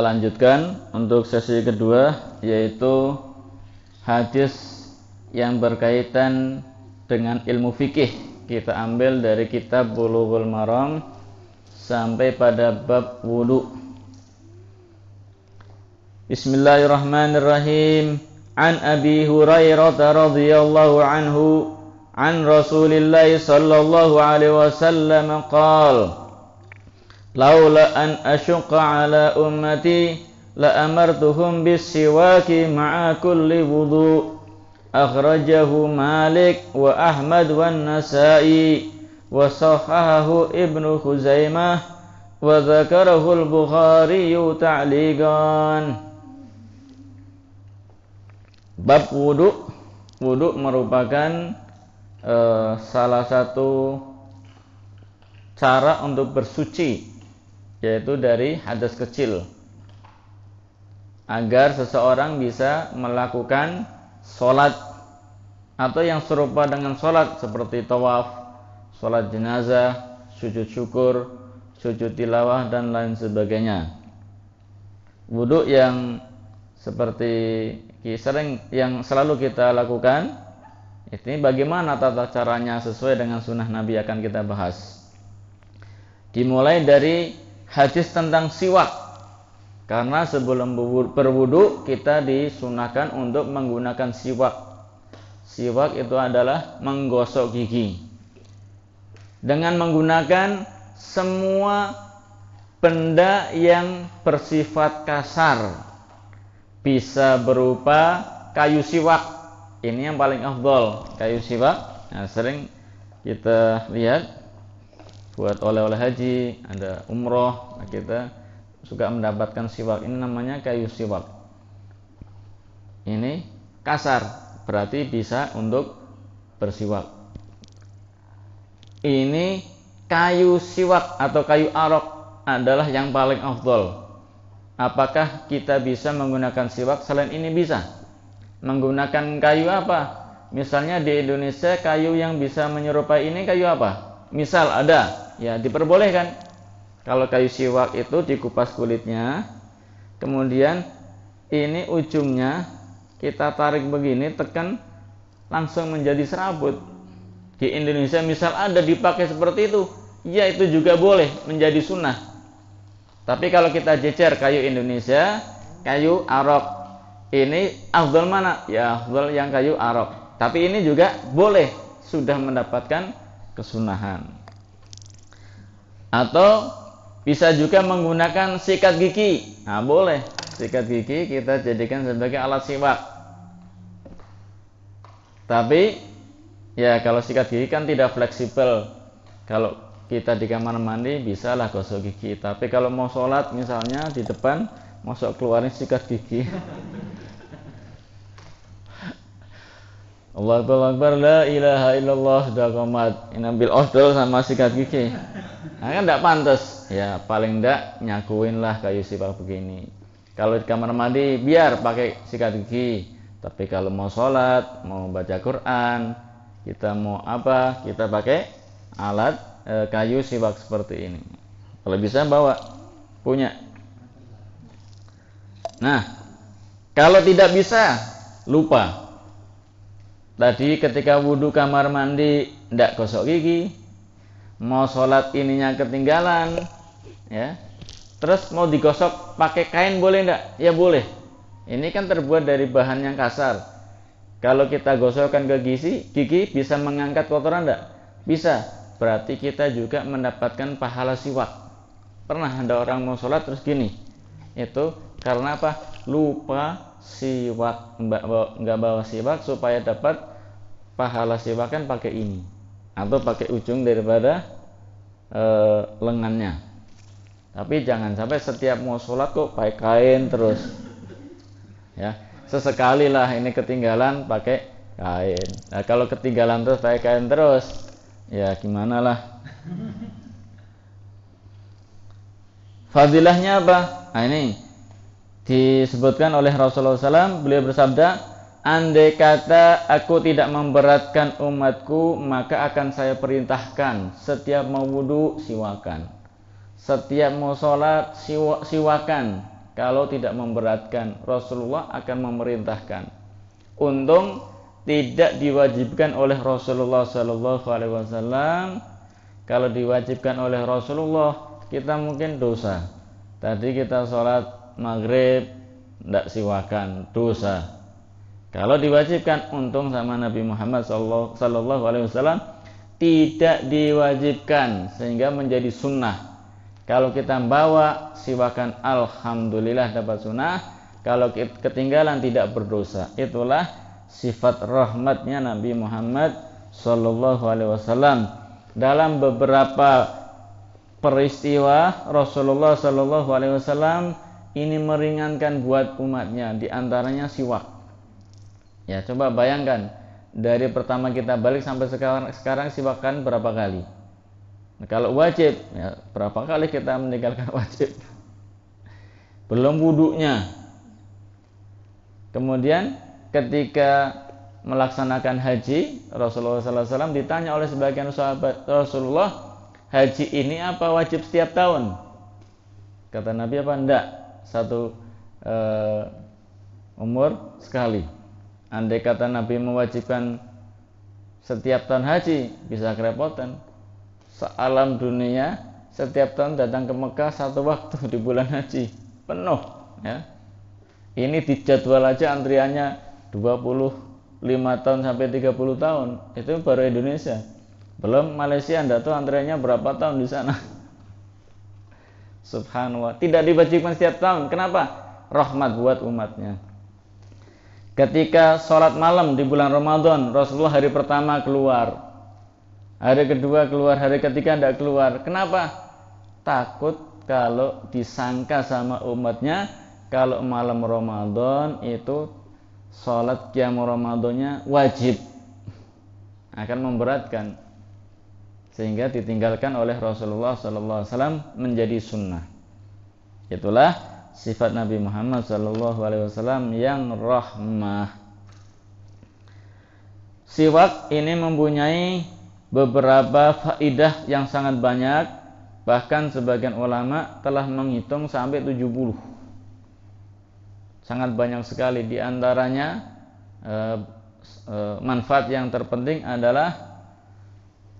kita lanjutkan untuk sesi kedua, yaitu hadis yang berkaitan dengan ilmu fikih. Kita ambil dari kitab Bulughul Maram sampai pada bab wudu. Bismillahirrahmanirrahim. An Abi Hurairah radhiyallahu anhu an Rasulillah sallallahu alaihi wasallam qala: Laula an asyqa ala ummati la amartuhum bis-siwaki ma'a kulli wudu. Akhrajahu Malik wa Ahmad wa Nasa'i wa sahahahu Ibnu Khuzaimah wa dzakarahu al-Bukhari ta'liqan. Bab wudu. Wudu merupakan salah satu cara untuk bersuci, yaitu dari hadas kecil, agar seseorang bisa melakukan sholat atau yang serupa dengan sholat seperti tawaf, sholat jenazah, sujud syukur, sujud tilawah dan lain sebagainya. Wudu yang seperti yang selalu kita lakukan, ini bagaimana tata caranya sesuai dengan sunnah Nabi akan kita bahas. Dimulai dari hadis tentang siwak, karena sebelum berwudu kita disunahkan untuk menggunakan siwak. Siwak itu adalah menggosok gigi dengan menggunakan semua benda yang bersifat kasar. Bisa berupa kayu siwak, ini yang paling afdol, kayu siwak. Nah, sering kita lihat buat oleh-oleh haji, ada umroh, kita suka mendapatkan siwak. Ini namanya kayu siwak. Ini kasar, berarti bisa untuk bersiwak. Ini kayu siwak atau kayu arok adalah yang paling afdol. Apakah kita bisa menggunakan siwak selain ini? Bisa. Menggunakan kayu apa? Misalnya di Indonesia kayu yang bisa menyerupai ini kayu apa? Misal ada, ya diperbolehkan. Kalau kayu siwak itu dikupas kulitnya, kemudian ini ujungnya kita tarik begini, tekan, langsung menjadi serabut. Di Indonesia misal ada dipakai seperti itu, ya itu juga boleh menjadi sunnah. Tapi kalau kita jejer kayu Indonesia, kayu arok, ini afdal mana? Ya afdal yang kayu arok. Tapi ini juga boleh, sudah mendapatkan kesunahan. Atau bisa juga menggunakan sikat gigi. Nah, boleh. Sikat gigi kita jadikan sebagai alat siwak. Tapi ya kalau sikat gigi kan tidak fleksibel. Kalau kita di kamar mandi bisalah gosok gigi. Tapi kalau mau sholat misalnya di depan, masuk keluarin sikat gigi. Allahu Akbar, la ilaha illallah, sudah qomat. Ini ambil odol sama sikat gigi. Nah, kan tidak pantas. Ya paling tidak nyakuin lah kayu siwak begini. Kalau di kamar mandi biar pakai sikat gigi. Tapi kalau mau sholat, mau baca Quran, kita mau apa, kita pakai alat kayu siwak seperti ini. Kalau bisa bawa, punya. Nah, kalau tidak bisa, lupa. Tadi ketika wudhu kamar mandi tidak gosok gigi, mau sholat ininya ketinggalan, ya. Terus mau digosok pakai kain boleh enggak? Ya boleh. Ini kan terbuat dari bahan yang kasar. Kalau kita gosokkan ke gigi bisa mengangkat kotoran enggak? Bisa. Berarti kita juga mendapatkan pahala siwak. Pernah ada orang mau sholat terus gini. Itu karena apa? Lupa siwak, enggak bawa siwak supaya dapat pahala siwak kan pakai ini atau pakai ujung daripada lengannya. Tapi jangan sampai setiap mau sholat kok pakai kain terus. Ya, sesekali lah ini ketinggalan pakai kain. Nah, kalau ketinggalan terus pakai kain terus, ya gimana lah. Fadilahnya apa? Nah, ini disebutkan oleh Rasulullah SAW. Beliau bersabda, andai kata aku tidak memberatkan umatku, maka akan saya perintahkan setiap mau wudu siwakan, setiap mau sholat siwakan, kalau tidak memberatkan. Rasulullah akan memerintahkan. Untung tidak diwajibkan oleh Rasulullah sallallahu alaihi wasallam. Kalau diwajibkan oleh Rasulullah, kita mungkin dosa. Tadi kita sholat maghrib tidak siwakan, dosa. Kalau diwajibkan, untung sama Nabi Muhammad sallallahu alaihi wasallam tidak diwajibkan sehingga menjadi sunnah. Kalau kita bawa siwakan, alhamdulillah dapat sunnah. Kalau ketinggalan tidak berdosa. Itulah sifat rahmatnya Nabi Muhammad sallallahu alaihi wasallam. Dalam beberapa peristiwa Rasulullah sallallahu alaihi wasallam ini meringankan buat umatnya, di antaranya siwak. Ya, coba bayangkan dari pertama kita balik sampai sekarang siwakan berapa kali? Nah, kalau wajib, ya, berapa kali kita meninggalkan wajib? Belum wudunya. Kemudian ketika melaksanakan haji, Rasulullah SAW ditanya oleh sebagian sahabat, Rasulullah, haji ini apa wajib setiap tahun? Kata Nabi, apa enggak? Satu umur sekali. Andai kata Nabi mewajibkan setiap tahun haji, bisa kerepotan. Sealam dunia setiap tahun datang ke Mekah satu waktu di bulan haji, penuh, ya. Ini dijadwal aja antriannya 25 tahun sampai 30 tahun. Itu baru Indonesia. Belum Malaysia, Anda tahu antriannya berapa tahun di sana. Subhanallah. Tidak diwajibkan setiap tahun. Kenapa? Rahmat buat umatnya. Ketika sholat malam di bulan Ramadan, Rasulullah hari pertama keluar, hari kedua keluar, hari ketiga tidak keluar. Kenapa? Takut kalau disangka sama umatnya, kalau malam Ramadan itu sholat qiyam Ramadannya wajib, akan memberatkan, sehingga ditinggalkan oleh Rasulullah SAW menjadi sunnah. Itulah sifat Nabi Muhammad SAW yang rahmah. Siwak ini mempunyai beberapa faidah yang sangat banyak. Bahkan sebagian ulama telah menghitung sampai 70. Sangat banyak sekali. Di antaranya manfaat yang terpenting adalah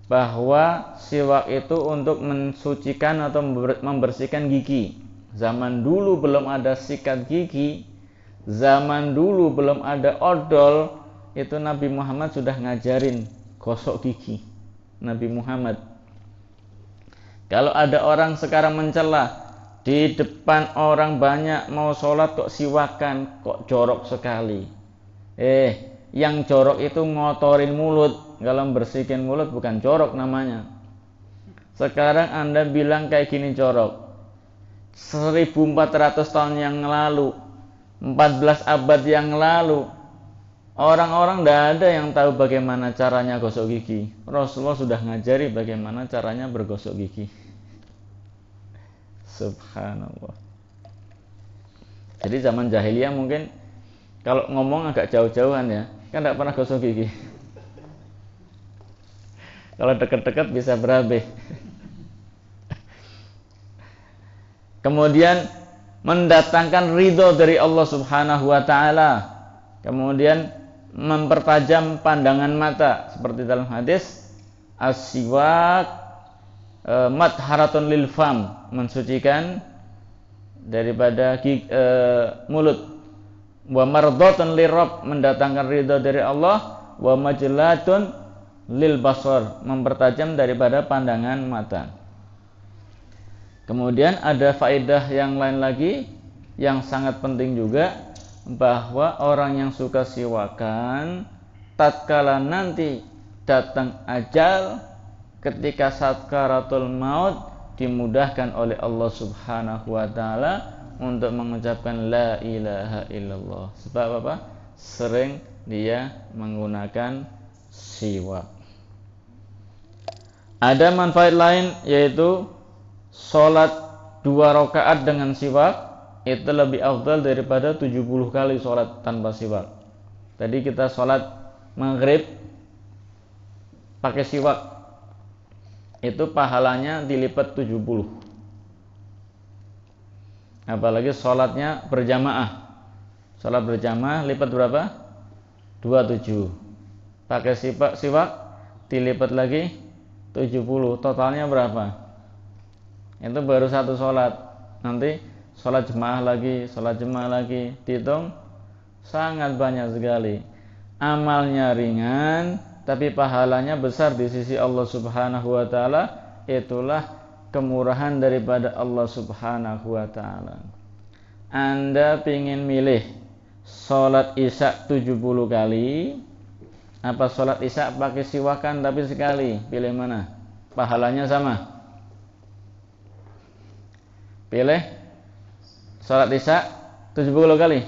bahwa siwak itu untuk mensucikan atau membersihkan gigi. Zaman dulu belum ada sikat gigi, zaman dulu belum ada odol, itu Nabi Muhammad sudah ngajarin gosok gigi. Nabi Muhammad. Kalau ada orang sekarang mencela, di depan orang banyak mau sholat kok siwakan, kok jorok sekali. Yang jorok itu ngotorin mulut. Kalau bersihkan mulut bukan jorok namanya. Sekarang Anda bilang kayak gini jorok. 1400 tahun yang lalu, 14 abad yang lalu, orang-orang tidak ada yang tahu bagaimana caranya gosok gigi. Rasulullah sudah ngajari bagaimana caranya bergosok gigi. Subhanallah. Jadi zaman jahiliyah mungkin kalau ngomong agak jauh-jauhan ya, kan tidak pernah gosok gigi. Kalau dekat-dekat bisa berabe. Kemudian mendatangkan ridho dari Allah Subhanahu wa taala. Kemudian mempertajam pandangan mata, seperti dalam hadis as-siwak madharatun lil fam, mensucikan daripada mulut. Wa mardhatun lirabb, mendatangkan ridho dari Allah. Wa majlatun lil basar, mempertajam daripada pandangan mata. Kemudian ada faedah yang lain lagi yang sangat penting juga, bahwa orang yang suka siwakan tatkala nanti datang ajal, ketika sakaratul maut, dimudahkan oleh Allah Subhanahu wa taala untuk mengucapkan la ilaha illallah. Sebab apa? Sering dia menggunakan siwak. Ada manfaat lain, yaitu sholat 2 rakaat dengan siwak itu lebih afdal daripada 70 kali sholat tanpa siwak. Tadi kita sholat maghrib pakai siwak, itu pahalanya dilipat 70. Apalagi sholatnya berjamaah. Sholat berjamaah lipat berapa? 27. Pakai siwak dilipat lagi 70. Totalnya berapa? Itu baru satu sholat. Nanti sholat jemaah lagi, dihitung sangat banyak sekali. Amalnya ringan, tapi pahalanya besar di sisi Allah Subhanahu wa taala. Itulah kemurahan daripada Allah Subhanahu wa taala. Anda ingin milih sholat isya 70 kali, apa sholat isya pakai siwakan tapi sekali? Pilih mana? Pahalanya sama. Pilih sholat isya 70 kali.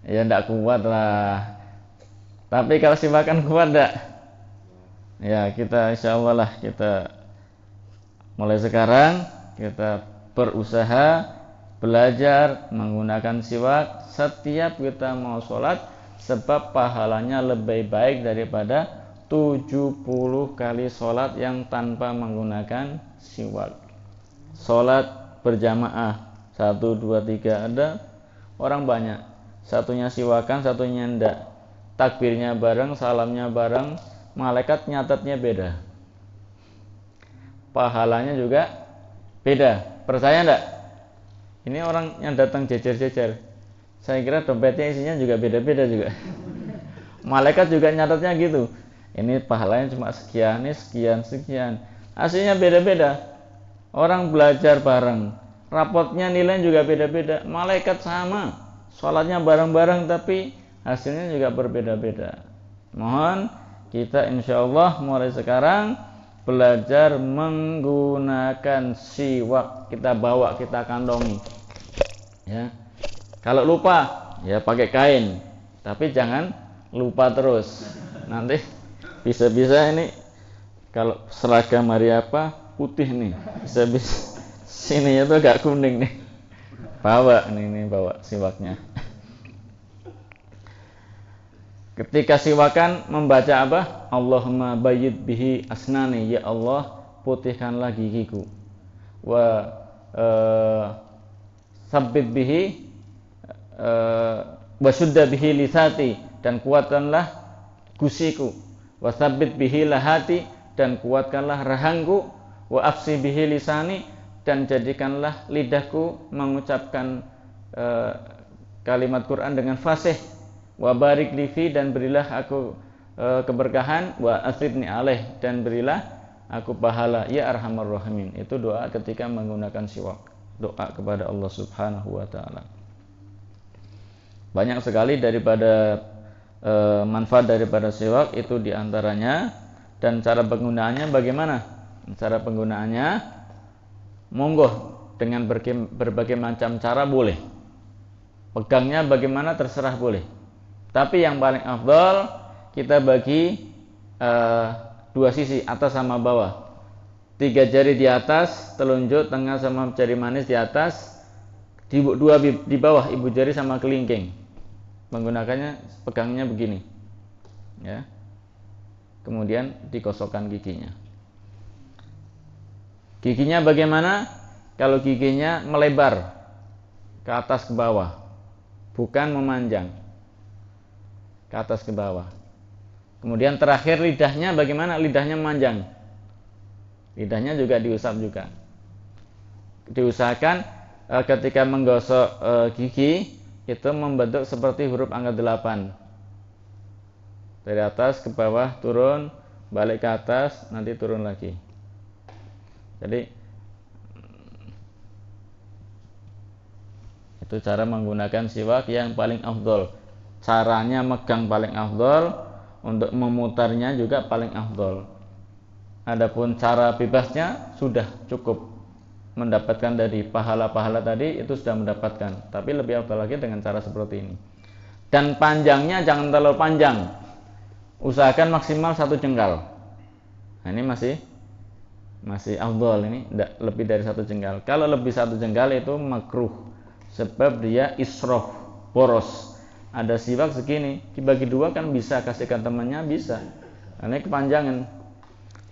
Ya enggak kuat lah. Tapi kalau siwakan kuat enggak? Ya kita insyaallah lah, kita mulai sekarang kita berusaha belajar menggunakan siwak setiap kita mau sholat, sebab pahalanya lebih baik daripada 70 kali sholat yang tanpa menggunakan siwak. Sholat berjamaah 1, 2, 3 ada orang banyak, satunya siwakan, satunya enggak. Takbirnya bareng, salamnya bareng, malaikat nyatetnya beda, pahalanya juga beda. Percaya enggak? Ini orang yang datang jejer-jejer, saya kira dompetnya isinya juga beda-beda juga. Malaikat juga nyatetnya gitu. Ini pahalanya cuma sekian, ini sekian. Aslinya beda-beda. Orang belajar bareng, rapotnya nilai juga beda-beda. Malaikat sama, sholatnya bareng-bareng, tapi hasilnya juga berbeda-beda. Mohon kita insyaallah mulai sekarang belajar menggunakan siwak. Kita bawa, kita kantongi. Ya. Kalau lupa, ya pakai kain. Tapi jangan lupa terus. Nanti bisa-bisa ini kalau seragam hari apa putih nih, bisa-bisa sini itu agak kuning nih. Bawa ini bawa siwaknya. Ketika siwakan membaca apa? Allahumma bayyid bihi asnani, ya Allah putihkanlah gigiku. Wa sabbit bihi wa syudda bihi lisati, dan kuatkanlah gusiku. Wa sabbit bihi lahati, dan kuatkanlah rahangku. Wa afsi bihi lisani, dan jadikanlah lidahku mengucapkan kalimat Quran dengan fasih. Wa barik li fi, dan berilah aku keberkahan. Wa asribni alaih, dan berilah aku pahala, ya arhamar rahimin. Itu doa ketika menggunakan siwak, doa kepada Allah Subhanahu wa taala. Banyak sekali daripada manfaat daripada siwak itu diantaranya. Dan cara penggunaannya bagaimana? Cara penggunaannya monggo dengan berbagai macam cara boleh. Pegangnya bagaimana terserah boleh. Tapi yang paling afdal kita bagi dua sisi, atas sama bawah. 3 jari di atas, telunjuk, tengah sama jari manis di atas, dua di bawah, ibu jari sama kelingking. Menggunakannya pegangnya begini. Ya. Kemudian dikosokkan giginya. Giginya bagaimana? Kalau giginya melebar ke atas ke bawah, bukan memanjang. Ke atas ke bawah. Kemudian terakhir lidahnya bagaimana? Lidahnya memanjang. Lidahnya juga diusap juga. Diusahakan ketika menggosok gigi itu membentuk seperti huruf angka 8. Dari atas ke bawah turun, balik ke atas, nanti turun lagi. Jadi itu cara menggunakan siwak yang paling afdol. Caranya megang paling afdol, untuk memutarnya juga paling afdol. Adapun cara bebasnya sudah cukup mendapatkan dari pahala-pahala tadi, itu sudah mendapatkan. Tapi lebih afdol lagi dengan cara seperti ini. Dan panjangnya jangan terlalu panjang. Usahakan maksimal 1 jengkal. Nah, ini masih afdol, ini tidak lebih dari 1 jengkal. Kalau lebih 1 jengkal itu makruh, sebab dia israf, boros. Ada siwak segini, dibagi 2 kan bisa, kasihkan temannya bisa. Ini kepanjangan.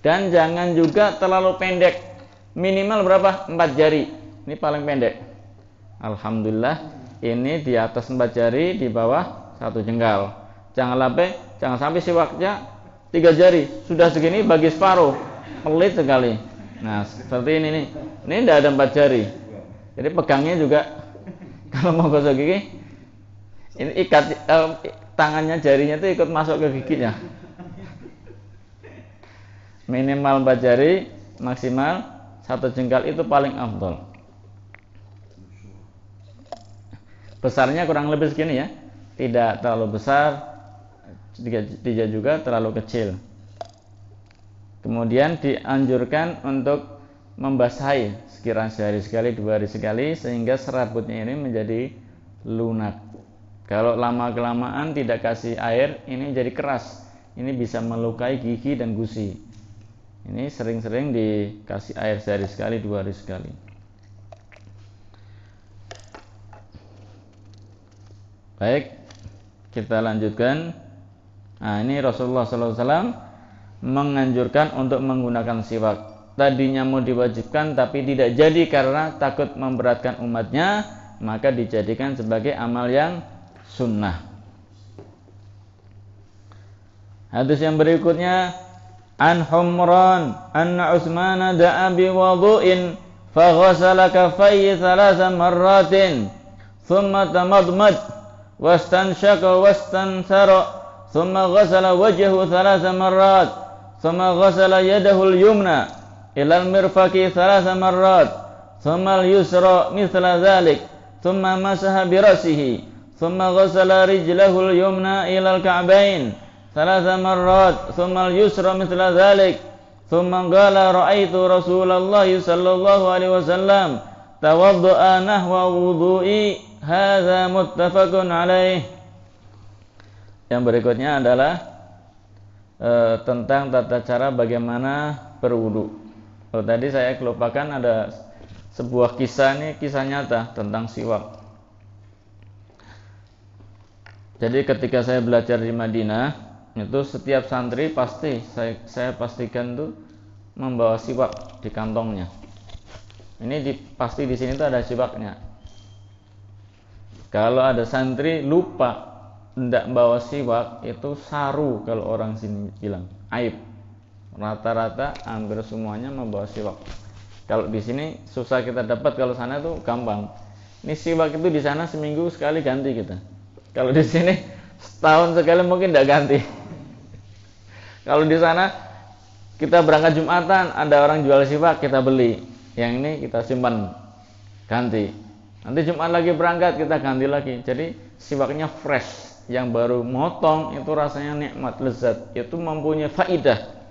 Dan jangan juga terlalu pendek. minimal berapa? 4 jari. Ini paling pendek. Alhamdulillah, ini di atas 4 jari, di bawah 1 jengkal. Jangan sampai siwaknya 3 jari, sudah segini bagi separuh, pelit sekali. Nah, seperti ini nih. Ini tidak ada 4 jari. Jadi pegangnya juga kalau mau gosok gigi, ini ikat tangannya, jarinya itu ikut masuk ke giginya. Minimal 4 jari, maksimal 1 jengkal, itu paling afdol. Besarnya kurang lebih segini ya, tidak terlalu besar, tidak juga terlalu kecil. Kemudian dianjurkan untuk membasahi sekiranya sehari sekali, 2 hari sekali, sehingga serabutnya ini menjadi lunak. Kalau lama kelamaan tidak kasih air, ini jadi keras. Ini bisa melukai gigi dan gusi. Ini sering-sering dikasih air sehari sekali, 2 hari sekali. Baik, kita lanjutkan. Nah, ini Rasulullah SAW menganjurkan untuk menggunakan siwak. Tadinya mau diwajibkan tapi tidak jadi karena takut memberatkan umatnya, maka dijadikan sebagai amal yang sunnah. Hadis yang berikutnya, an Humran anna Utsman da'a bi wudu'in fa ghasala kaffayhi 3 marratin thumma tamadmad wastanshaka wastansara thumma ghasala wajhahu 3 marrat thumma ghasala yadahu al-yumna ila al-mirfaqi 3 marrat thumma al-yusra mithla dhalik thumma masaha bi ra'sihi thumma ghasala rijlahu al-yumna ila al-ka'bayn 3 marrat thumma al-yusra mithla dhalik thumma qala ra'aitu Rasulullah sallallahu alaihi wasallam tawadda'a nahwa wudu'i hadza muttafaqun alaih. Yang berikutnya adalah tentang tata cara bagaimana berwudu. Tadi saya kelupakan ada sebuah kisah, ini kisah nyata tentang siwak. Jadi ketika saya belajar di Madinah, itu setiap santri pasti saya pastikan tuh membawa siwak di kantongnya. Ini pasti di sini tuh ada siwaknya. Kalau ada santri lupa tidak bawa siwak, itu saru kalau orang sini bilang, aib. Rata-rata hampir semuanya membawa siwak. Kalau di sini susah kita dapat, kalau sana tuh gampang. Ini siwak itu di sana seminggu sekali ganti kita. Kalau di sini setahun sekali mungkin tidak ganti. Kalau di sana kita berangkat Jumatan, ada orang jual siwak, kita beli. Yang ini kita simpan, ganti. Nanti Jumat lagi berangkat, kita ganti lagi. Jadi siwaknya fresh. Yang baru motong itu rasanya nikmat, lezat. Itu mempunyai faidah.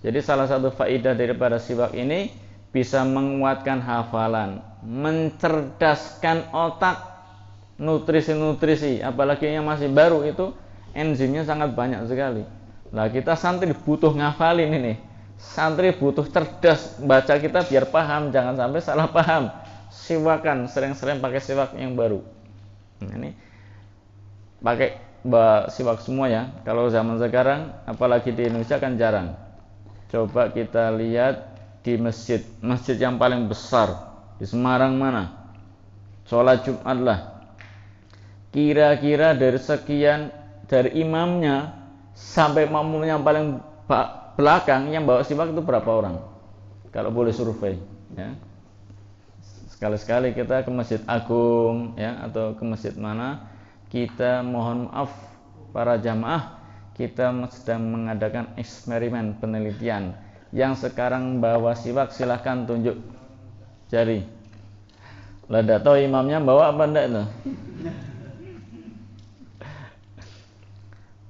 Jadi salah satu faidah daripada siwak ini bisa menguatkan hafalan, mencerdaskan otak, nutrisi-nutrisi. Apalagi yang masih baru itu enzimnya sangat banyak sekali. Nah, kita santri butuh ngafalin ini. Santri butuh cerdas baca kita biar paham, jangan sampai salah paham. Siwakan, sering-sering pakai siwak yang baru. Nah, ini pakai siwak semua ya. Kalau zaman sekarang, apalagi di Indonesia kan jarang. Coba kita lihat di masjid yang paling besar di Semarang mana? Sholat Jumat lah. Kira-kira dari imamnya sampai makmum yang paling belakang yang bawa siwak itu berapa orang? Kalau boleh survei, ya. Sekali-sekali kita ke Masjid Agung, ya, atau ke masjid mana, kita mohon maaf para jamaah, kita sedang mengadakan eksperimen penelitian. Yang sekarang bawa siwak silahkan tunjuk jari. Lah tidak tahu imamnya bawa apa enggak itu.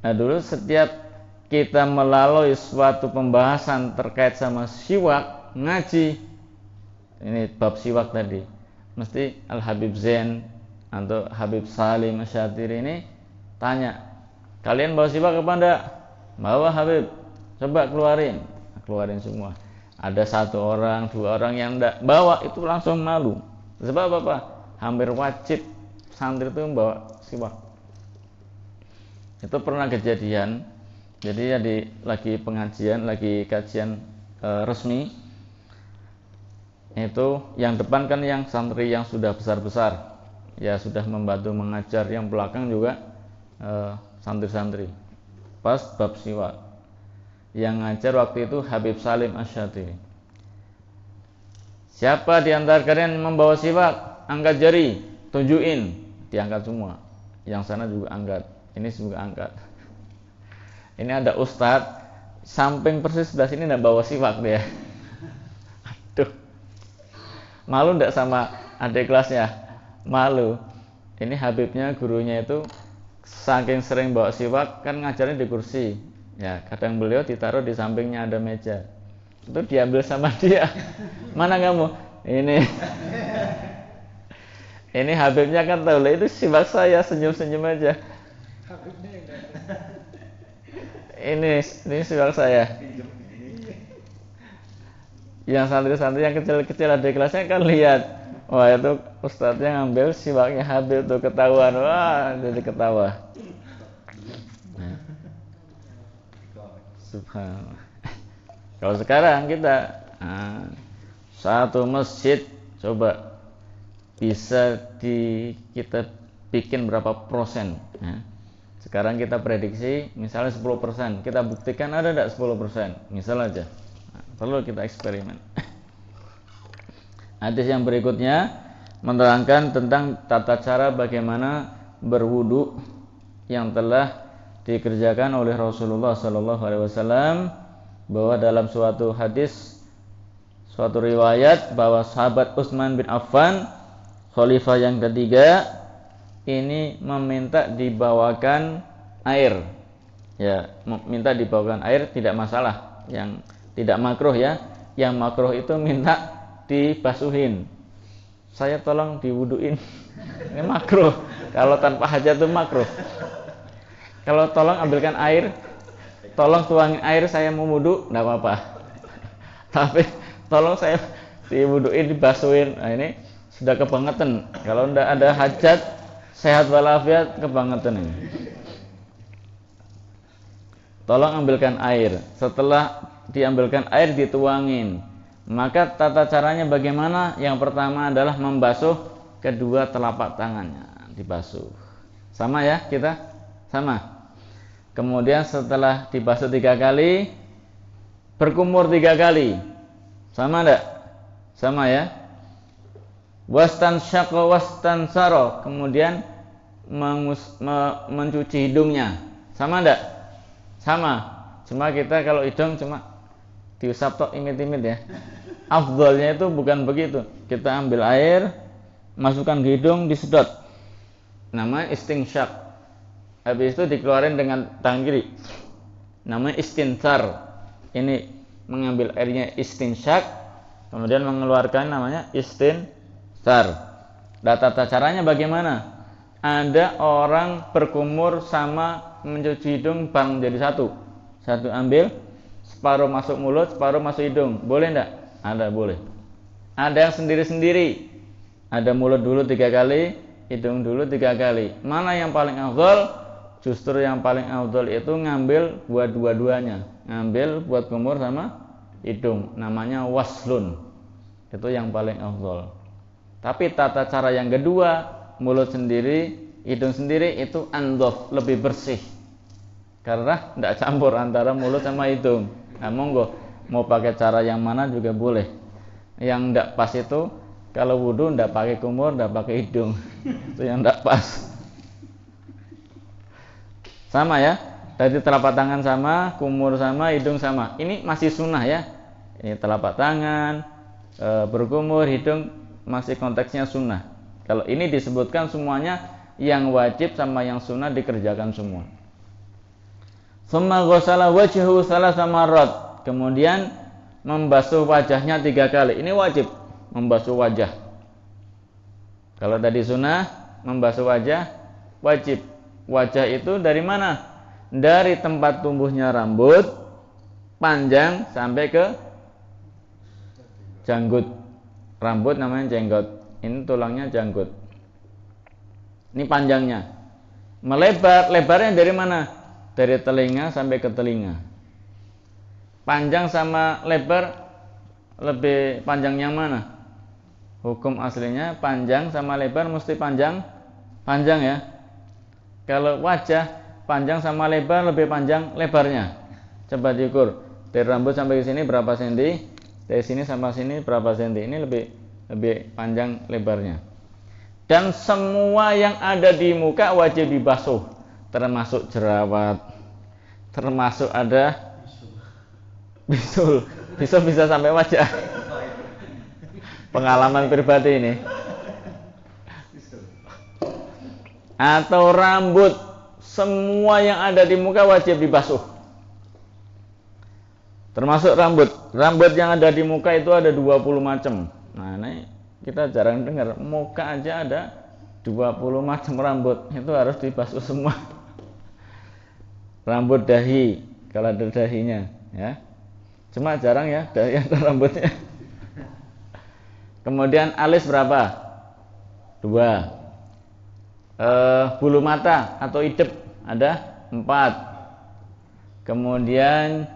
Nah, dulu setiap kita melalui suatu pembahasan terkait sama siwak, ngaji ini bab siwak tadi, mesti Al-Habib Zain atau Habib Salim Asyatiri ini tanya, kalian bawa siwak apa enggak? Bawa Habib, coba keluarin semua. Ada 1 orang, 2 orang yang enggak bawa, itu langsung malu. Sebab apa? Hampir wajib santri itu membawa siwak. Itu pernah kejadian. Jadi lagi pengajian, lagi kajian resmi. Itu yang depan kan yang santri yang sudah besar-besar, ya sudah membantu mengajar. Yang belakang juga santri-santri. Pas bab siwak, yang ngajar waktu itu Habib Salim Asy-Syatiri. Siapa di antara kalian membawa siwak? Angkat jari, tunjukin. Diangkat semua. Yang sana juga angkat, ini juga angkat. Ini ada ustadz samping persis sebelah sini, nggak bawa siwak dia. Aduh, malu nggak sama adik kelasnya? Malu. Ini Habibnya, gurunya itu saking sering bawa siwak, kan ngajarnya di kursi. Ya, kadang beliau ditaruh di sampingnya ada meja. Itu diambil sama dia. Mana kamu? Ini. Ini Habibnya kan tahu lah itu siwak saya, senyum-senyum aja. Ini siwak saya. Yang santri-santri yang kecil-kecil ada kelasnya kan lihat, wah itu ustadznya ngambil siwaknya Habib tuh, ketahuan, wah jadi ketawa. Nah. Subhanallah. Kalau sekarang kita satu masjid coba bisa kita bikin berapa persen? Sekarang kita prediksi misalnya 10%, kita buktikan ada enggak 10%? Misal aja. Perlu kita eksperimen. Hadis yang berikutnya menerangkan tentang tata cara bagaimana berwudu yang telah dikerjakan oleh Rasulullah SAW, bahwa dalam suatu hadis, suatu riwayat, bahwa sahabat Utsman bin Affan, khalifah yang ketiga, ini meminta dibawakan air. Ya, minta dibawakan air tidak masalah. Yang tidak makruh ya, yang makruh itu minta dibasuhin. Saya tolong diwuduin. Ini makruh. Kalau tanpa hajat itu makruh. Kalau tolong ambilkan air, tolong tuangin air, saya mau wudu, enggak apa-apa. Tapi tolong saya diwuduin, dibasuhin. Nah, ini sudah kebangetan. Kalau enggak ada hajat, sehat walafiat, kebangetan ini. Tolong ambilkan air. Setelah diambilkan air, dituangin. Maka tata caranya bagaimana? Yang pertama adalah membasuh kedua telapak tangannya, dibasuh. Sama ya kita? Sama. Kemudian setelah dibasuh 3 kali, berkumur 3 kali. Sama enggak? Sama ya. Wastan syaqqa wastan saro, kemudian mencuci hidungnya. Sama enggak? Sama. Cuma kita kalau hidung cuma diusap tok imit-imit ya. Afdolnya itu bukan begitu. Kita ambil air, masukkan ke hidung, disedot. Namanya istinsyak. Habis itu dikeluarin dengan tangan kiri. Namanya istinsar. Ini mengambil airnya istinsyak, kemudian mengeluarkan namanya istinsar. Nah, tata caranya bagaimana? Ada orang berkumur sama mencuci hidung bareng jadi satu. Satu ambil, separuh masuk mulut, separuh masuk hidung. Boleh enggak? Ada, boleh. Ada yang sendiri-sendiri. Ada mulut dulu 3 kali, hidung dulu 3 kali. Mana yang paling afdal? Justru yang paling afdal itu ngambil buat dua-duanya. Ngambil buat kumur sama hidung. Namanya waslun. Itu yang paling afdal. Tapi tata cara yang kedua, mulut sendiri, hidung sendiri, itu andhaf, lebih bersih. Karena tidak campur antara mulut sama hidung. Nah, monggo mau pakai cara yang mana juga boleh. Yang tidak pas itu kalau wudu tidak pakai kumur, tidak pakai hidung. Itu yang tidak pas. Sama ya. Tadi telapak tangan sama, kumur sama, hidung sama. Ini masih sunnah ya. Ini telapak tangan, berkumur, hidung masih konteksnya sunnah. Kalau ini disebutkan semuanya yang wajib sama yang sunnah dikerjakan semua. Tsumma ghassala wajhahu thalatha marrat. Kemudian membasuh wajahnya 3 kali. Ini wajib membasuh wajah. Kalau tadi sunnah membasuh wajah wajib. Wajah itu dari mana? Dari tempat tumbuhnya rambut panjang sampai ke janggut. Rambut namanya jenggot. Ini tulangnya janggut. Ini panjangnya. Melebar, lebarnya dari mana? Dari telinga sampai ke telinga. Panjang sama lebar lebih panjang yang mana? Hukum aslinya panjang sama lebar mesti panjang ya. Kalau wajah panjang sama lebar lebih panjang lebarnya. Coba diukur. Dari rambut sampai ke sini berapa senti? Dari sini sampai sini berapa senti? Ini lebih panjang lebarnya. Dan semua yang ada di muka wajib dibasuh, termasuk jerawat, termasuk ada bisul bisa sampai wajah. Pengalaman pribadi ini. Atau rambut, semua yang ada di muka wajib dibasuh. Termasuk rambut. Rambut yang ada di muka itu ada 20 macam. Nah, ini kita jarang dengar. Muka aja ada 20 macam rambut. Itu harus dibasuh semua. Rambut dahi, kalau ada dahinya, ya. Cuma jarang ya dahi ada rambutnya. Kemudian alis berapa? 2. Bulu mata atau idep ada 4. Kemudian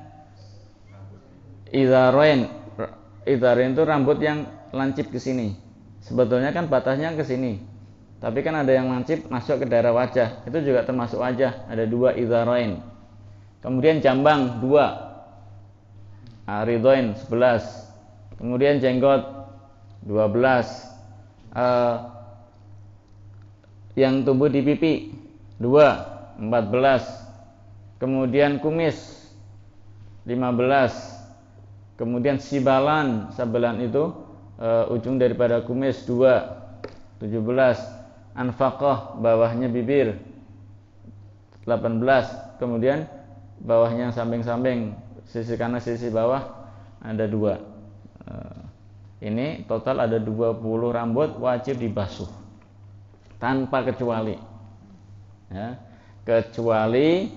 idharain itu rambut yang lancip ke sini. Sebetulnya kan batasnya ke sini. Tapi kan ada yang lancip masuk ke daerah wajah. Itu juga termasuk wajah. Ada 2 idharain. Kemudian jambang 2. Aridoin 11. Kemudian jenggot 12. Yang tumbuh di pipi 2, 14. Kemudian kumis 15. Kemudian sabelan itu ujung daripada kumis 2, 17. Anfaqah bawahnya bibir 18. Kemudian bawahnya samping-samping, sisi kanan sisi bawah ada 2. Ini total ada 20 rambut wajib dibasuh tanpa kecuali, ya, kecuali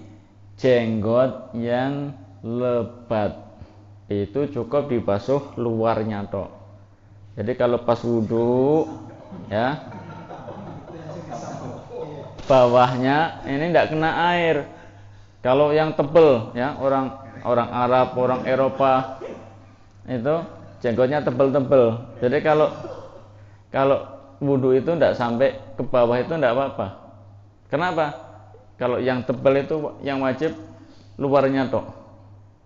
jenggot yang lebat. Itu cukup dibasuh luarnya tok. Jadi kalau pas wudhu, ya, bawahnya ini tidak kena air. Kalau yang tebel, ya, orang Arab, orang Eropa itu jenggotnya tebel-tebel. Jadi kalau wudhu itu tidak sampai ke bawah itu tidak apa-apa. Kenapa? Kalau yang tebel itu yang wajib luarnya tok.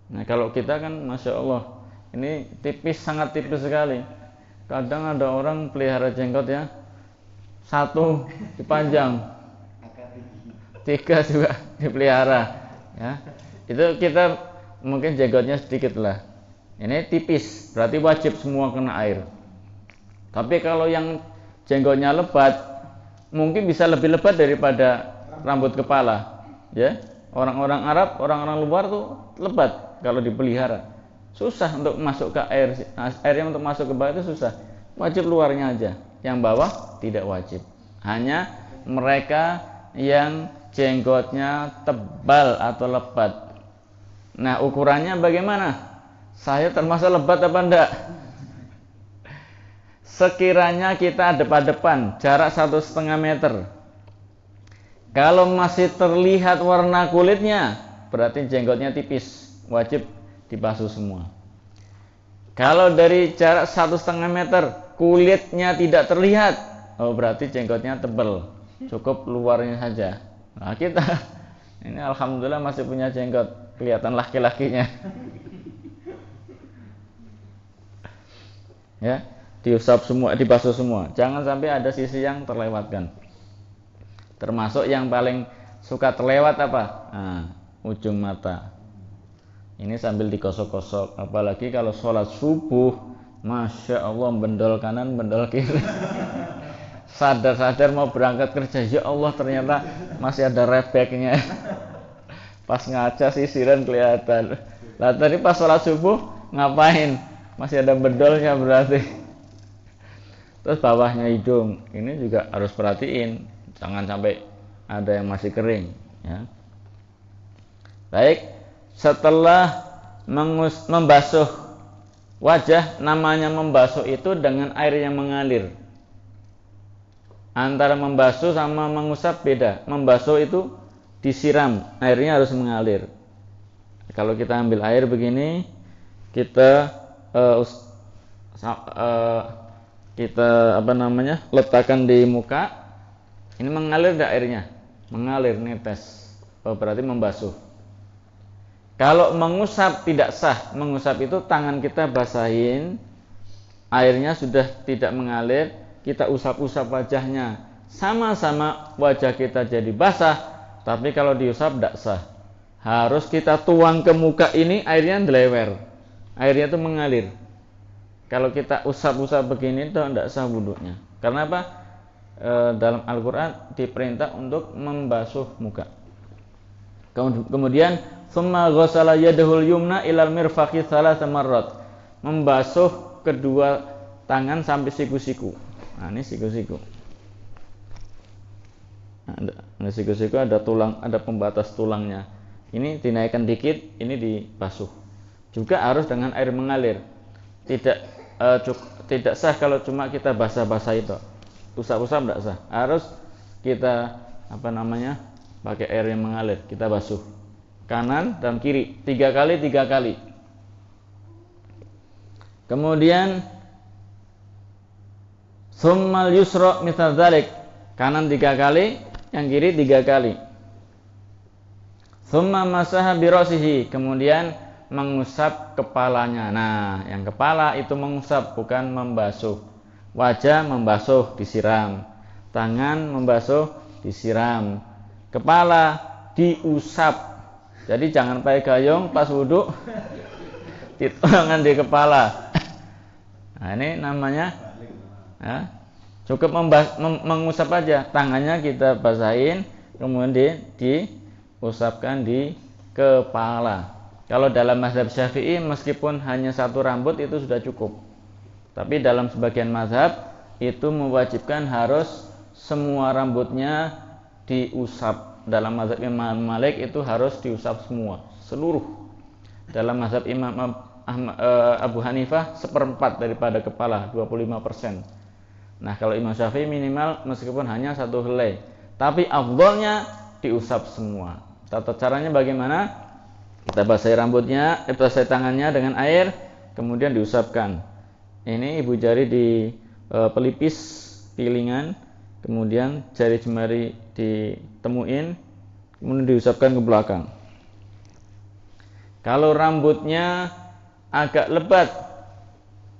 Nah, kalau kita kan Masya Allah, ini tipis, sangat tipis sekali. Kadang ada orang pelihara jenggot ya, 1 dipanjang, 3 juga dipelihara, ya. Itu kita mungkin jenggotnya sedikit lah. Ini tipis, berarti wajib semua kena air. Tapi kalau yang jenggotnya lebat, mungkin bisa lebih lebat daripada rambut kepala, ya. Orang-orang Arab, orang-orang luar tuh lebat. Kalau dipelihara susah untuk masuk ke airnya untuk masuk ke bawah itu susah, wajib luarnya aja, yang bawah tidak wajib. Hanya mereka yang jenggotnya tebal atau lebat. Nah, ukurannya bagaimana? Saya termasuk lebat apa enggak? Sekiranya kita depan-depan jarak 1,5 meter, kalau masih terlihat warna kulitnya, berarti jenggotnya tipis, wajib dibasuh semua. Kalau dari jarak 1,5 meter kulitnya tidak terlihat, oh berarti jenggotnya tebal, cukup luarnya saja. Nah, kita ini alhamdulillah masih punya jenggot, kelihatan laki-lakinya. Ya, diusap semua, dibasuh semua. Jangan sampai ada sisi yang terlewatkan. Termasuk yang paling suka terlewat apa? Nah, ujung mata. Ini sambil digosok-gosok, apalagi kalau sholat subuh, Masya Allah, bendol kanan, bendol kiri. Sadar-sadar mau berangkat kerja, ya Allah ternyata masih ada rebeknya. Pas ngaca sisiran kelihatan. Lah tadi pas sholat subuh ngapain? Masih ada bendolnya berarti. Terus bawahnya hidung, ini juga harus perhatiin, jangan sampai ada yang masih kering, ya. Baik. Setelah membasuh wajah, namanya membasuh itu dengan air yang mengalir. Antara membasuh sama mengusap beda. Membasuh itu disiram, airnya harus mengalir. Kalau kita ambil air begini, kita kita letakkan di muka, ini mengalir enggak airnya? Mengalir, netes. Berarti membasuh. Kalau mengusap tidak sah. Mengusap itu tangan kita basahin, airnya sudah tidak mengalir, kita usap-usap wajahnya. Sama-sama wajah kita jadi basah, tapi kalau diusap tidak sah. Harus kita tuang ke muka ini, airnya delewer. Airnya itu mengalir. Kalau kita usap-usap begini itu tidak sah wudunya. Karena apa? Dalam Al-Quran diperintah untuk membasuh muka. Kemudian summa ghassala yadahul yumna ilal mirfaqi tsalatsa marrat. Membasuh kedua tangan sampai siku-siku. Nah, ini siku-siku. Nah, siku-siku ada tulang, ada pembatas tulangnya. Ini dinaikkan dikit, ini dibasuh. Juga harus dengan air mengalir. Tidak sah kalau cuma kita basah-basah itu. Usap-usap tidak sah. Harus kita pakai air yang mengalir, kita basuh. Kanan dan kiri 3 kali. Kemudian summal yusra mithal dzalik. Kanan 3 kali, yang kiri 3 kali. Summa masaha bi ra'sihi. Kemudian mengusap kepalanya. Nah, yang kepala itu mengusap, bukan membasuh. Wajah membasuh, disiram. Tangan membasuh, disiram. Kepala diusap. Jadi jangan pakai gayung pas wudhu, dituangkan di kepala. Nah, ini namanya cukup mengusap aja. Tangannya kita basahin, kemudian diusapkan di kepala. Kalau dalam mazhab Syafi'i meskipun hanya 1 rambut itu sudah cukup. Tapi dalam sebagian mazhab itu mewajibkan harus semua rambutnya diusap. Dalam mazhab Imam Malik itu harus diusap semua, seluruh. Dalam mazhab Imam Abu Hanifah 1/4 daripada kepala, 25%. Nah, kalau Imam Syafi'i minimal meskipun hanya 1 helai. Tapi afdhalnya diusap semua. Tata caranya bagaimana? Kita basahi rambutnya, basahi tangannya dengan air, kemudian diusapkan. Ini ibu jari di pelipis pilingan, kemudian jari jemari ditemuin, kemudian diusapkan ke belakang. Kalau rambutnya agak lebat,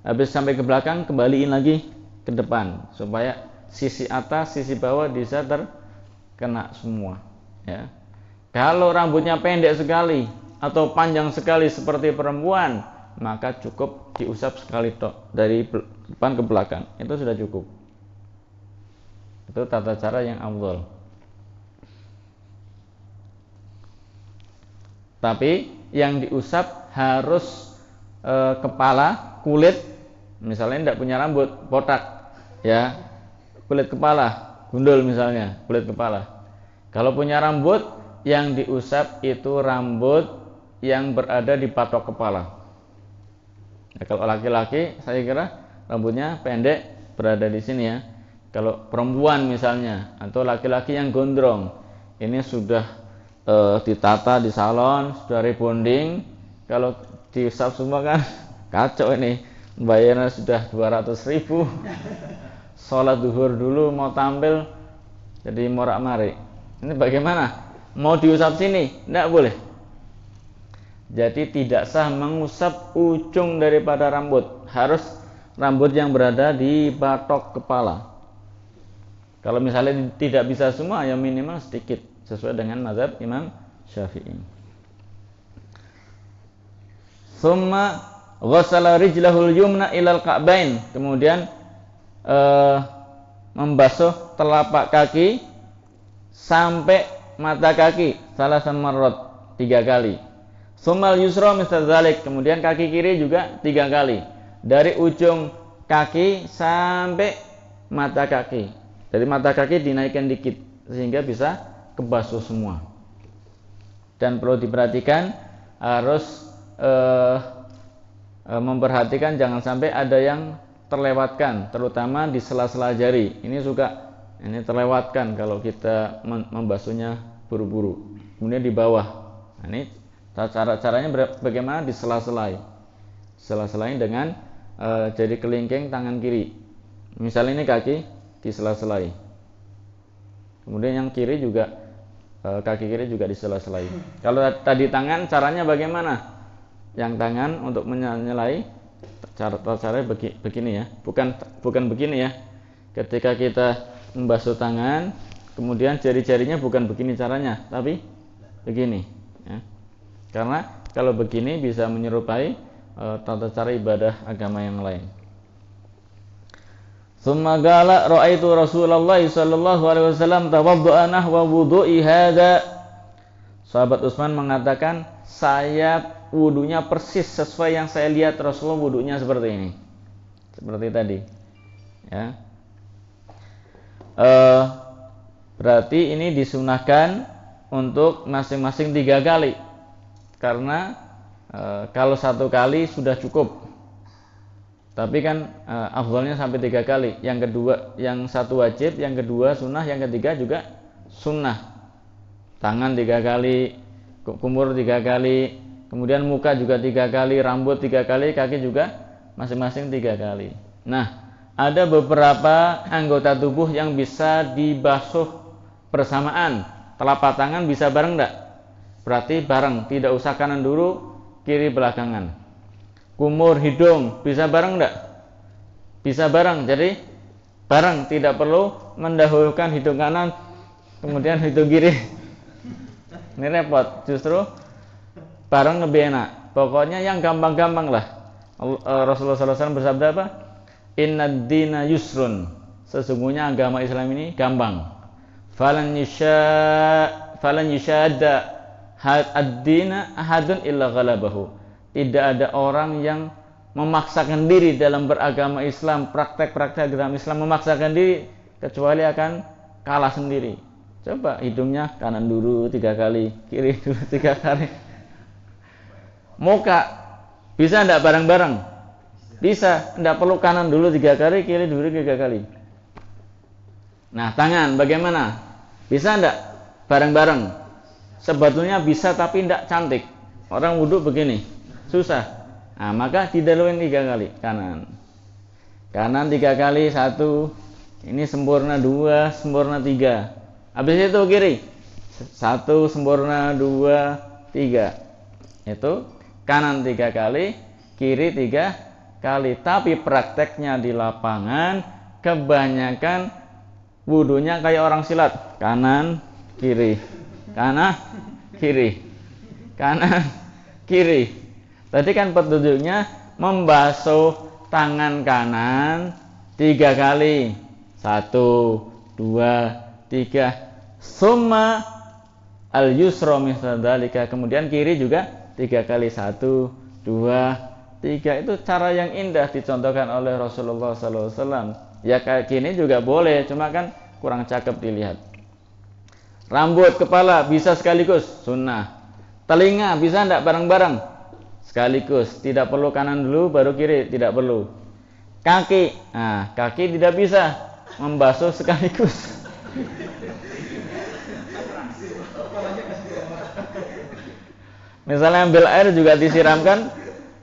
habis sampai ke belakang, kembaliin lagi ke depan supaya sisi atas, sisi bawah bisa terkena semua. Ya. Kalau rambutnya pendek sekali atau panjang sekali seperti perempuan, maka cukup diusap sekali tok dari depan ke belakang. Itu sudah cukup. Itu tata cara yang afdal. Tapi yang diusap harus kepala, kulit. Misalnya tidak punya rambut, botak, ya, kulit kepala, gundul misalnya, kulit kepala. Kalau punya rambut, yang diusap itu rambut yang berada di patok kepala. Ya, kalau laki-laki, saya kira rambutnya pendek berada di sini ya. Kalau perempuan misalnya, atau laki-laki yang gondrong, ini sudah ditata di salon, sudah rebonding. Kalau diusap semua kan kacau ini. Bayarnya sudah 200.000. Sholat duhur dulu mau tampil jadi morak-marik. Ini bagaimana? Mau diusap sini? Tidak boleh. Jadi tidak sah mengusap ujung daripada rambut. Harus rambut yang berada di batok kepala. Kalau misalnya tidak bisa semua, ya minimal sedikit, sesuai dengan mazhab Imam Syafi'i. Summa ghassala rijlahul yumna ilal ka'bain. Kemudian membasuh telapak kaki sampai mata kaki salasan marrat, 3 kali. Summal yusra misal dzalik. Kemudian kaki kiri juga 3 kali. Dari ujung kaki sampai mata kaki. Dari mata kaki dinaikkan dikit sehingga bisa kebasuh semua. Dan perlu diperhatikan, harus memperhatikan jangan sampai ada yang terlewatkan, terutama di sela-sela jari. Ini terlewatkan kalau kita membasuhnya buru-buru. Kemudian di bawah. Nah, ini caranya bagaimana? Disela-selain dengan jari kelingking tangan kiri. Misalnya ini kaki disela-selai. Kemudian yang kiri juga kaki kiri juga disela-selai. Kalau tadi tangan caranya bagaimana? Yang tangan untuk menyelai caranya begini ya. Bukan begini ya. Ketika kita membasuh tangan, kemudian jari-jarinya bukan begini caranya, tapi begini ya. Karena kalau begini bisa menyerupai tata cara ibadah agama yang lain. Tsumma qala ra'aitu Rasulullah sallallahu alaihi wasallam tawaddu'a nahwa wudu'i hadza. Sahabat Utsman mengatakan, saya wudunya persis sesuai yang saya lihat Rasulullah wudunya seperti ini. Seperti tadi. Ya. Berarti ini disunahkan untuk masing-masing 3 kali. Karena kalau 1 kali sudah cukup. Tapi kan afdhalnya sampai 3 kali. Yang kedua, yang 1 wajib, yang kedua sunnah, yang ketiga juga sunnah. Tangan 3 kali, kumur 3 kali, kemudian muka juga 3 kali, rambut 3 kali, kaki juga masing-masing 3 kali. Nah, ada beberapa anggota tubuh yang bisa dibasuh bersamaan. Telapak tangan bisa bareng enggak? Berarti bareng, tidak usah kanan dulu, kiri belakangan. Kumur, hidung, bisa bareng enggak? Bisa bareng, jadi bareng, tidak perlu mendahulukan hidung kanan, kemudian hidung kiri. Ini repot, justru bareng lebih enak. Pokoknya yang gampang-gampang lah. Rasulullah SAW bersabda apa? Innad dina yusrun. Sesungguhnya agama Islam ini gampang. Falan yushadda ad-dina ahadun illa ghalabahu. Tidak ada orang yang memaksakan diri dalam beragama Islam, praktek-praktek agama Islam memaksakan diri, kecuali akan kalah sendiri. Coba hidungnya kanan dulu 3 kali, kiri dulu 3 kali. Muka bisa enggak bareng-bareng? Bisa, enggak perlu kanan dulu 3 kali, kiri dulu 3 kali. Nah, tangan bagaimana? Bisa enggak bareng-bareng? Sebetulnya bisa tapi enggak cantik. Orang wudhu begini. Susah. Nah, maka didahuluin 3 kali kanan. Kanan 3 kali, 1. Ini sempurna 2, sempurna 3. Habis itu kiri. 1 sempurna 2, 3. Itu kanan 3 kali, kiri 3 kali. Tapi prakteknya di lapangan kebanyakan wudunya kayak orang silat. Kanan, kiri. Kanan, kiri. Kanan, kiri. Tadi kan petunjuknya membasuh tangan kanan 3 kali. 1, 2, 3. Summa al-yusra mithla dzalika. Kemudian kiri juga 3 kali. 1, 2, 3. Itu cara yang indah dicontohkan oleh Rasulullah SAW. Ya kayak gini juga boleh, cuma kan kurang cakep dilihat. Rambut, kepala bisa sekaligus, sunnah. Telinga bisa enggak bareng-bareng? Sekaligus, tidak perlu kanan dulu baru kiri, tidak perlu. Kaki, nah kaki tidak bisa membasuh sekaligus. Misalnya ambil air juga disiramkan,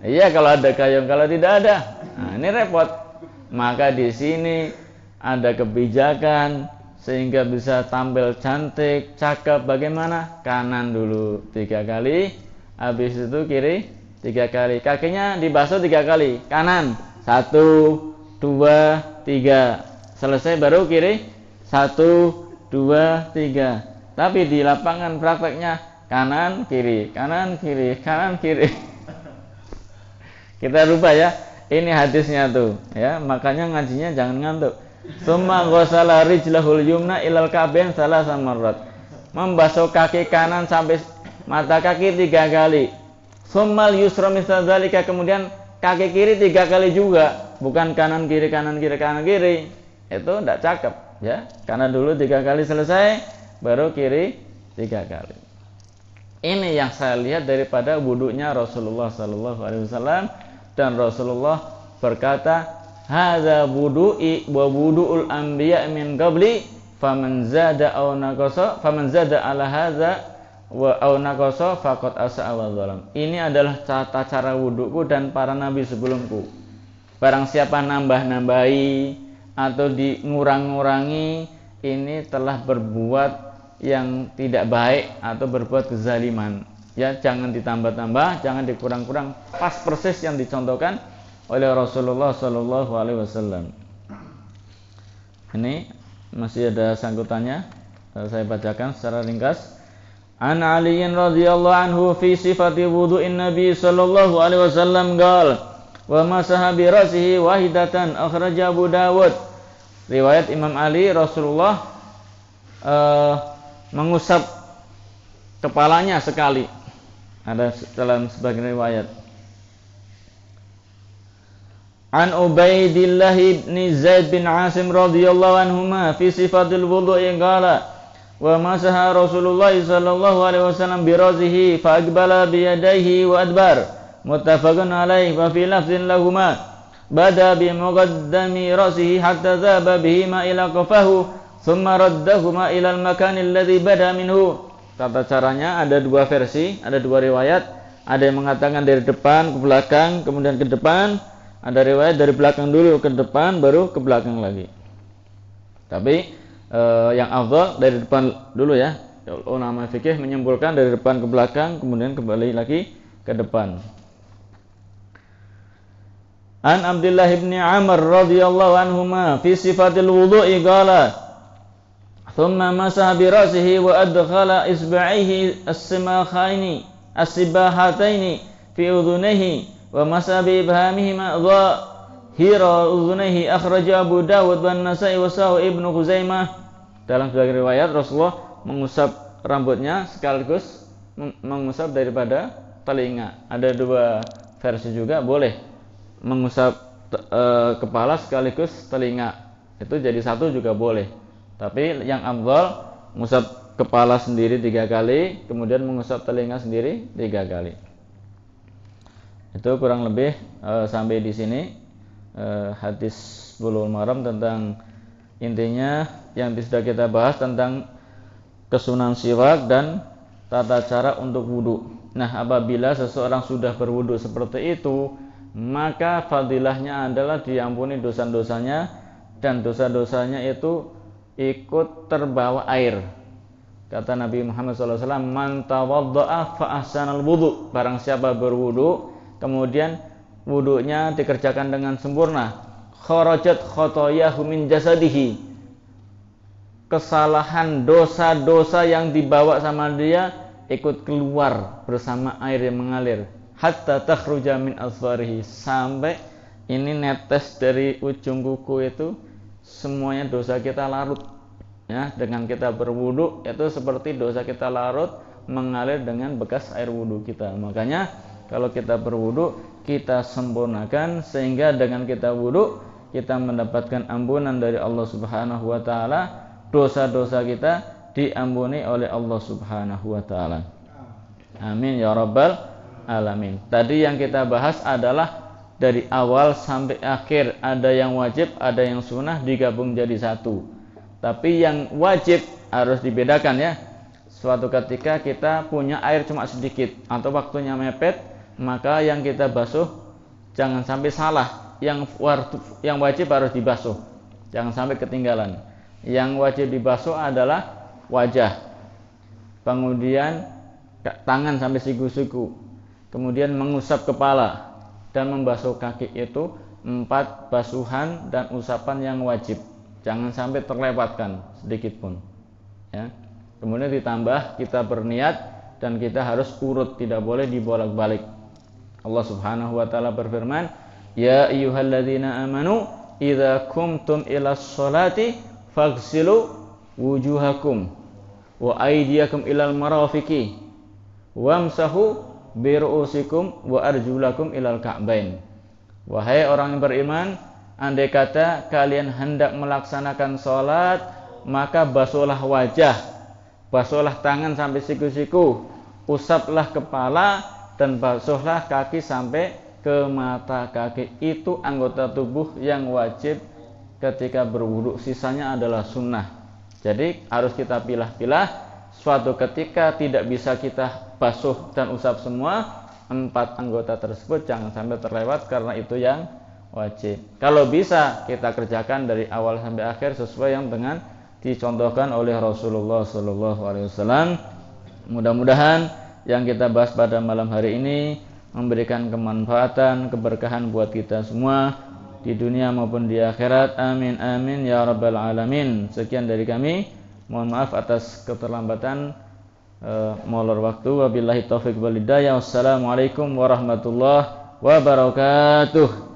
iya kalau ada gayung, kalau tidak ada, nah ini repot. Maka di sini ada kebijakan sehingga bisa tampil cantik, cakep. Bagaimana? Kanan dulu 3 kali, habis itu kiri 3 kali. Kakinya dibasuh 3 kali. Kanan 1, 2, 3. Selesai baru kiri 1, 2, 3. Tapi di lapangan prakteknya kanan kiri, kanan kiri, kanan kiri. Kita rubah ya. Ini hadisnya tuh ya. Makanya ngajinya jangan ngantuk. Summa ghasala rijlahul yumna ilal ka'bain salasa marrat. Membasuh kaki kanan sampai mata kaki 3 kali. Summal yusra mithla dzalika, kemudian kaki kiri 3 kali juga, bukan kanan kiri kanan kiri kanan kiri. Itu enggak cakep ya. Kanan dulu 3 kali selesai, baru kiri 3 kali. Ini yang saya lihat daripada wudunya Rasulullah sallallahu alaihi wasallam, dan Rasulullah berkata, "Hadza wudu'i wa wudu'ul anbiya min qabli, faman zada aw naqasa, faman zada ala hadza wa au naqasa faqad asa'a wa zalam." Ini adalah tata cara wuduku dan para nabi sebelumku. Barang siapa nambah-nambahi atau ngurang-ngurangi ini telah berbuat yang tidak baik atau berbuat kezaliman. Ya, jangan ditambah-tambah, jangan dikurang-kurang, pas persis yang dicontohkan oleh Rasulullah sallallahu alaihi wasallam. Ini masih ada sangkutannya, saya bacakan secara ringkas. An Ali radhiyallahu anhu fi sifati wudu'in Nabi sallallahu alaihi wasallam qala wa masaha bi ra'sihi wahidatan akhraja Abu Dawud. Riwayat Imam Ali, Rasulullah mengusap kepalanya sekali. Ada dalam sebagian riwayat. An Ubaidillah bin Zaid bin Asim radhiyallahu anhuma fi sifatil wudu'i qala wa masaha Rasulullah sallallahu alaihi wasallam bi razihi fa aqbala bi yadayhi wa adbar muttafaqun alaihi wa fi lafzin lahumā bada bi muqaddami razihi hatta dhaba bihima ila qafahu thumma raddahuma ila al-makan alladhi bada minhu. Tata caranya ada dua versi, ada dua riwayat. Ada yang mengatakan dari depan ke belakang kemudian ke depan, ada riwayat dari belakang dulu ke depan baru ke belakang lagi. Tapi yang afdal dari depan dulu ya. Ulama fikih menyimpulkan dari depan ke belakang kemudian kembali lagi ke depan. An Abdullah bin Amr radhiyallahu anhuma fi sifatil wudu'i qala thumma masaha bi ra'sihi wa adkhala isba'ihi as-simakhaini as-sibahataini fi udhunayhi wa masaha bi ibhamihi ma dhahira udhunayhi akhraja Abu Dawud wa An-Nasa'i wa Sahih Ibnu Khuzaimah. Dalam sebagian riwayat Rasulullah mengusap rambutnya sekaligus mengusap daripada telinga. Ada dua versi juga, boleh mengusap kepala sekaligus telinga. Itu jadi satu juga boleh. Tapi yang afdal mengusap kepala sendiri 3 kali, kemudian mengusap telinga sendiri 3 kali. Itu kurang lebih sampai di sini hadis Bulughul Maram tentang intinya yang sudah kita bahas tentang kesunahan siwak dan tata cara untuk wudu. Nah, apabila seseorang sudah berwudu seperti itu, maka fadilahnya adalah diampuni dosa-dosanya dan dosa-dosanya itu ikut terbawa air. Kata Nabi Muhammad SAW, man tawadda'a fa ahsanal wudu. Barang siapa berwudu kemudian wudunya dikerjakan dengan sempurna, kharajat khotoyahu min jasadihi. Kesalahan dosa-dosa yang dibawa sama dia ikut keluar bersama air yang mengalir. Hatta takhruja min asfarihi, sampai ini netes dari ujung kuku itu semuanya dosa kita larut. Ya, dengan kita berwudu itu seperti dosa kita larut mengalir dengan bekas air wudu kita. Makanya kalau kita berwudu kita sempurnakan sehingga dengan kita wudu kita mendapatkan ampunan dari Allah Subhanahu wa taala. Dosa-dosa kita diampuni oleh Allah Subhanahu wa taala. Amin ya rabbal alamin. Tadi yang kita bahas adalah dari awal sampai akhir, ada yang wajib, ada yang sunnah digabung jadi satu. Tapi yang wajib harus dibedakan ya. Suatu ketika kita punya air cuma sedikit atau waktunya mepet, maka yang kita basuh jangan sampai salah. Yang wajib harus dibasuh. Jangan sampai ketinggalan. Yang wajib dibasuh adalah wajah, kemudian tangan sampai siku-siku, kemudian mengusap kepala dan membasuh kaki. Itu 4 basuhan dan usapan yang wajib. Jangan sampai terlewatkan sedikit pun ya. Kemudian ditambah kita berniat dan kita harus urut, tidak boleh dibolak-balik. Allah Subhanahu wa taala berfirman, ya ayyuhalladzina amanu idza qumtum ilas sholati faghsilu wujuhakum wa aydiyakum ilal marafiqi wamsahu bi ru'usikum wa arjulakum ilal ka'bain. Wahai orang yang beriman, andai kata kalian hendak melaksanakan salat, maka basuhlah wajah, basuhlah tangan sampai siku-siku, usaplah kepala dan basuhlah kaki sampai ke mata kaki. Itu anggota tubuh yang wajib ketika berwudu, sisanya adalah sunnah. Jadi harus kita pilah-pilah. Suatu ketika tidak bisa kita basuh dan usap semua 4 anggota tersebut, jangan sampai terlewat karena itu yang wajib. Kalau bisa kita kerjakan dari awal sampai akhir sesuai yang dengan dicontohkan oleh Rasulullah sallallahu alaihi wasallam. Mudah-mudahan yang kita bahas pada malam hari ini memberikan kemanfaatan, keberkahan buat kita semua di dunia maupun di akhirat. Amin amin ya rabbal alamin. Sekian dari kami. Mohon maaf atas keterlambatan molor waktu. Wabillahi taufiq wal hidayah. Wassalamualaikum warahmatullahi wabarakatuh.